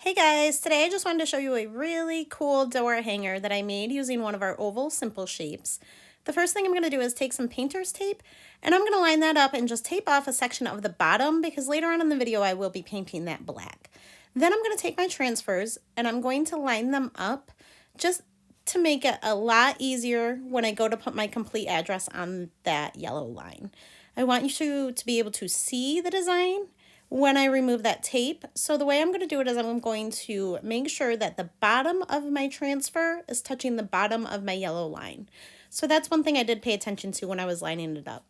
Hey guys, today I just wanted to show you a really cool door hanger that I made using one of our oval simple shapes. The first thing I'm going to do is take some painter's tape and I'm going to line that up and just tape off a section of the bottom because later on in the video I will be painting that black. Then I'm going to take my transfers and I'm going to line them up just to make it a lot easier when I go to put my complete address on that yellow line. I want you to be able to see the design when I remove that tape. So the way I'm going to do it is I'm going to make sure that the bottom of my transfer is touching the bottom of my yellow line. So that's one thing I did pay attention to when I was lining it up.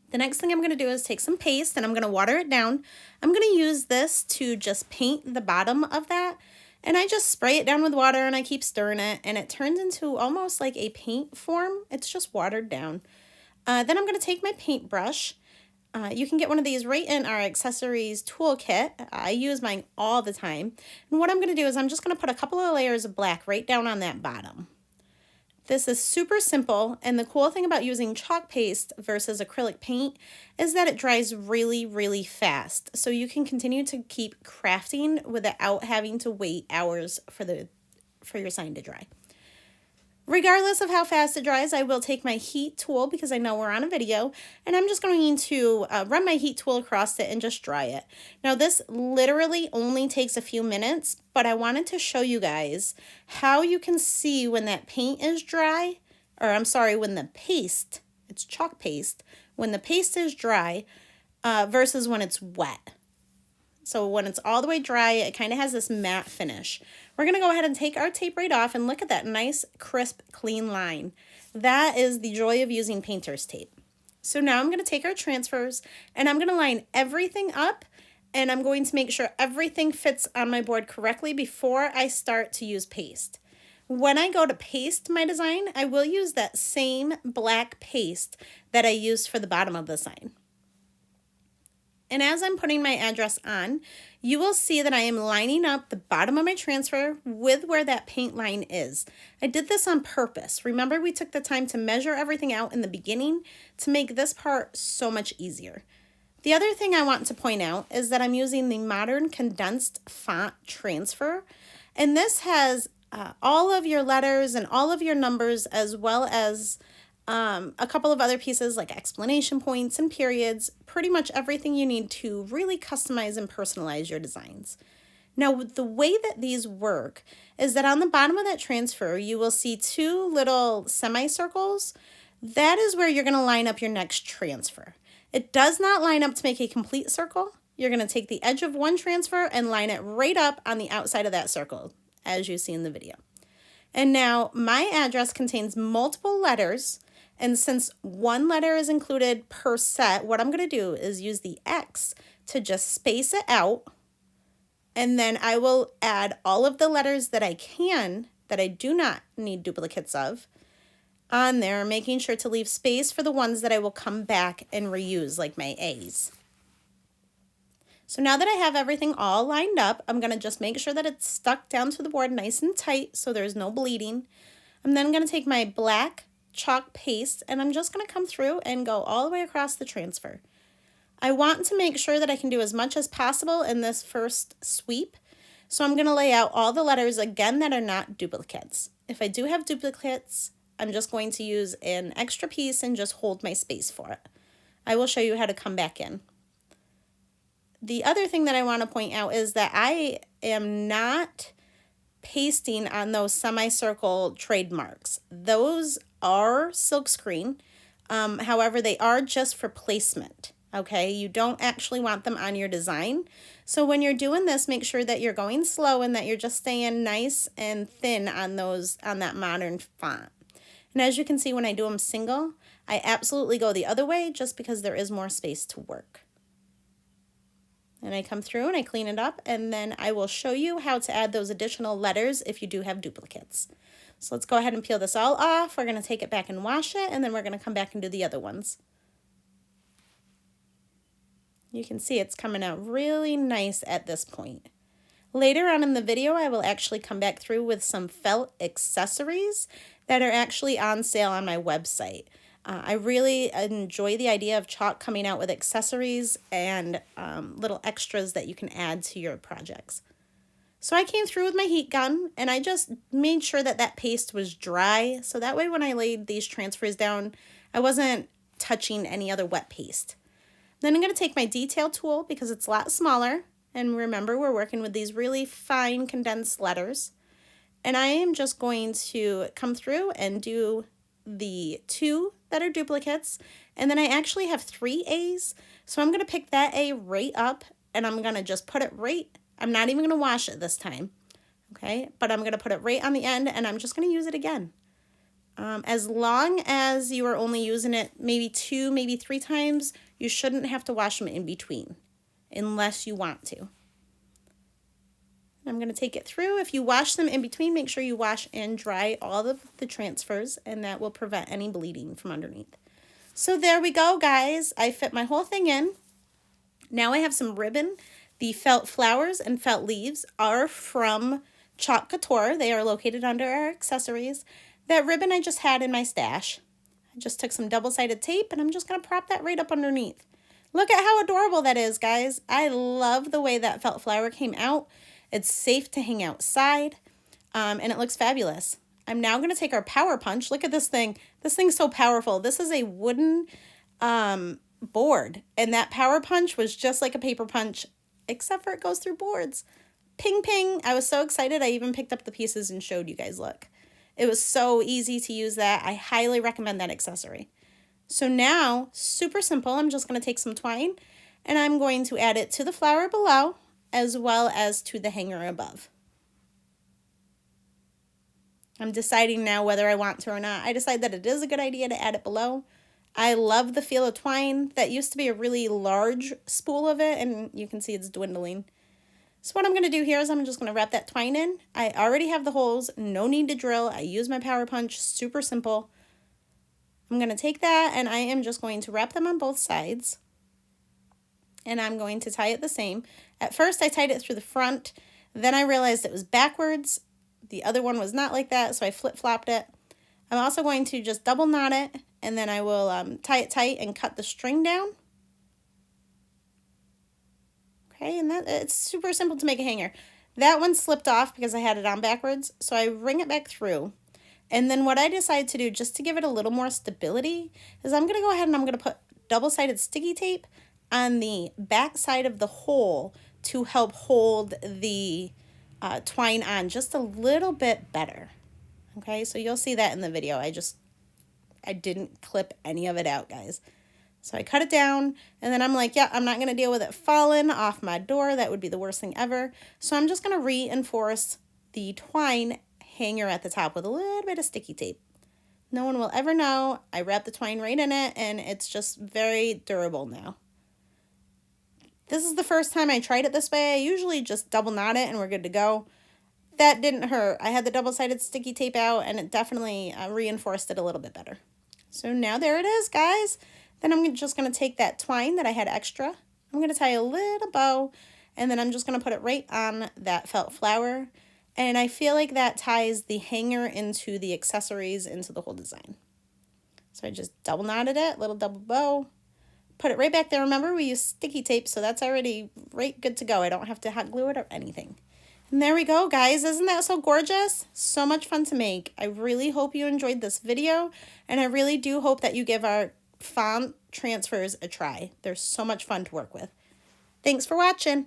The next thing I'm going to do is take some paste and I'm going to water it down. I'm going to use this to just paint the bottom of that. And I just spray it down with water and I keep stirring it and it turns into almost like a paint form. It's just watered down. Then I'm going to take my paintbrush. You can get one of these right in our accessories toolkit. I use mine all the time. And what I'm going to do is I'm just going to put a couple of layers of black right down on that bottom. This is super simple, and the cool thing about using chalk paste versus acrylic paint is that it dries really, really fast. So you can continue to keep crafting without having to wait hours for your sign to dry. Regardless of how fast it dries, I will take my heat tool because I know we're on a video, and I'm just going to run my heat tool across it and just dry it. Now this literally only takes a few minutes, but I wanted to show you guys how you can see when that paint is dry, or I'm sorry, when the paste, it's chalk paste, when the paste is dry versus when it's wet. So when it's all the way dry, it kind of has this matte finish. We're going to go ahead and take our tape right off and look at that nice, crisp, clean line. That is the joy of using painter's tape. So now I'm going to take our transfers and I'm going to line everything up and I'm going to make sure everything fits on my board correctly before I start to use paste. When I go to paste my design, I will use that same black paste that I used for the bottom of the sign. And as I'm putting my address on, you will see that I am lining up the bottom of my transfer with where that paint line is. I did this on purpose. Remember, we took the time to measure everything out in the beginning to make this part so much easier. The other thing I want to point out is that I'm using the modern condensed font transfer. And this has all of your letters and all of your numbers, as well as a couple of other pieces like explanation points and periods, pretty much everything you need to really customize and personalize your designs. Now, the way that these work is that on the bottom of that transfer, you will see two little semicircles. That is where you're going to line up your next transfer. It does not line up to make a complete circle. You're going to take the edge of one transfer and line it right up on the outside of that circle, as you see in the video. And now my address contains multiple letters. And since one letter is included per set, what I'm going to do is use the X to just space it out. And then I will add all of the letters that I can, that I do not need duplicates of, on there, making sure to leave space for the ones that I will come back and reuse, like my A's. So now that I have everything all lined up, I'm going to just make sure that it's stuck down to the board nice and tight so there's no bleeding. I'm then going to take my black chalk paste and I'm just going to come through and go all the way across the transfer. I want to make sure that I can do as much as possible in this first sweep, so I'm going to lay out all the letters again that are not duplicates. If I do have duplicates, I'm just going to use an extra piece and just hold my space for it. I will show you how to come back in. The other thing that I want to point out is that I am not pasting on those semicircle trademarks. Those are silkscreen. However, they are just for placement. Okay, you don't actually want them on your design. So when you're doing this, make sure that you're going slow and that you're just staying nice and thin on that modern font. And as you can see, when I do them single, I absolutely go the other way just because there is more space to work. And I come through and I clean it up, and then I will show you how to add those additional letters if you do have duplicates. So let's go ahead and peel this all off. We're going to take it back and wash it, and then we're going to come back and do the other ones. You can see it's coming out really nice at this point. Later on in the video, I will actually come back through with some felt accessories that are actually on sale on my website. I really enjoy the idea of Chalk coming out with accessories and little extras that you can add to your projects. So I came through with my heat gun and I just made sure that that paste was dry. So that way when I laid these transfers down, I wasn't touching any other wet paste. Then I'm going to take my detail tool because it's a lot smaller. And remember, we're working with these really fine condensed letters. And I am just going to come through and do the 2 that are duplicates. And then I actually have 3 A's. So I'm going to pick that A right up and I'm going to just put it right. I'm not even going to wash it this time. Okay, but I'm going to put it right on the end and I'm just going to use it again. As long as you are only using it maybe 2, maybe 3 times, you shouldn't have to wash them in between unless you want to. I'm going to take it through. If you wash them in between, make sure you wash and dry all of the transfers, and that will prevent any bleeding from underneath. So there we go, guys. I fit my whole thing in. Now I have some ribbon. The felt flowers and felt leaves are from Chalk Couture. They are located under our accessories. That ribbon I just had in my stash. I just took some double-sided tape and I'm just going to prop that right up underneath. Look at how adorable that is, guys. I love the way that felt flower came out. It's safe to hang outside and it looks fabulous. I'm now going to take our power punch. Look at this thing. This thing's so powerful. This is a wooden board and that power punch was just like a paper punch except for it goes through boards. Ping, ping. I was so excited. I even picked up the pieces and showed you guys. Look. It was so easy to use that. I highly recommend that accessory. So now, super simple, I'm just going to take some twine and I'm going to add it to the flower below as well as to the hanger above. I'm deciding now whether I want to or not. I decide that it is a good idea to add it below. I love the feel of twine. That used to be a really large spool of it and you can see it's dwindling. So what I'm going to do here is I'm just going to wrap that twine in. I already have the holes, no need to drill. I use my power punch, super simple. I'm going to take that and I am just going to wrap them on both sides. And I'm going to tie it the same. At first I tied it through the front, then I realized it was backwards. The other one was not like that, so I flip-flopped it. I'm also going to just double knot it and then I will tie it tight and cut the string down. Okay, and it's super simple to make a hanger. That one slipped off because I had it on backwards, so I ring it back through. And then what I decided to do, just to give it a little more stability, is I'm going to go ahead and I'm going to put double-sided sticky tape on the back side of the hole to help hold the twine on just a little bit better. Okay, so you'll see that in the video. I didn't clip any of it out, guys. So I cut it down and then I'm like, yeah, I'm not going to deal with it falling off my door. That would be the worst thing ever. So I'm just going to reinforce the twine hanger at the top with a little bit of sticky tape. No one will ever know. I wrapped the twine right in it and it's just very durable now. This is the first time I tried it this way. I usually just double knot it and we're good to go. That didn't hurt. I had the double-sided sticky tape out and it definitely reinforced it a little bit better. So now there it is, guys. Then I'm just going to take that twine that I had extra. I'm going to tie a little bow and then I'm just going to put it right on that felt flower. And I feel like that ties the hanger into the accessories into the whole design. So I just double knotted it, little double bow, put it right back there. Remember, we use sticky tape, so that's already right good to go. I don't have to hot glue it or anything. And there we go, guys. Isn't that so gorgeous? So much fun to make. I really hope you enjoyed this video, and I really do hope that you give our font transfers a try. They're so much fun to work with. Thanks for watching.